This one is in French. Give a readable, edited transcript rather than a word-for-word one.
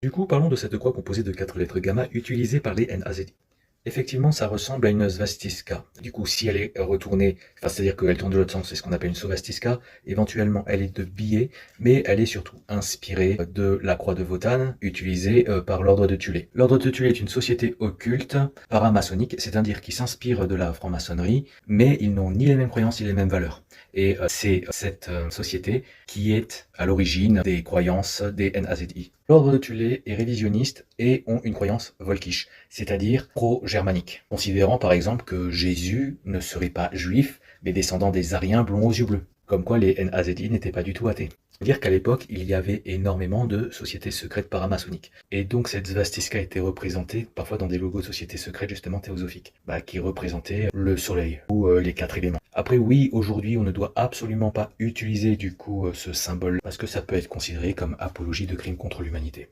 Du coup, parlons de cette croix composée de 4 lettres gamma utilisée par les NAZI. Effectivement, ça ressemble à une svastika. Du coup, si elle est retournée, enfin, c'est-à-dire qu'elle tourne de l'autre sens, c'est ce qu'on appelle une svastika. Éventuellement, elle est de biais, mais elle est surtout inspirée de la croix de Wotan, utilisée par l'ordre de Thulé. L'ordre de Thulé est une société occulte paramaçonnique, c'est-à-dire qui s'inspire de la franc-maçonnerie, mais ils n'ont ni les mêmes croyances ni les mêmes valeurs. Et c'est cette société qui est à l'origine des croyances des NAZI. L'ordre de Thulé est révisionniste et ont une croyance volkisch, c'est-à-dire pro-germanique, considérant par exemple que Jésus ne serait pas juif, mais descendant des Ariens blonds aux yeux bleus, comme quoi les NAZI n'étaient pas du tout athées. Dire qu'à l'époque, il y avait énormément de sociétés secrètes paramaçonniques. Et donc cette svastika était représentée parfois dans des logos de sociétés secrètes justement théosophiques, qui représentaient le soleil ou les 4 éléments. Après oui, aujourd'hui on ne doit absolument pas utiliser du coup ce symbole parce que ça peut être considéré comme apologie de crimes contre l'humanité.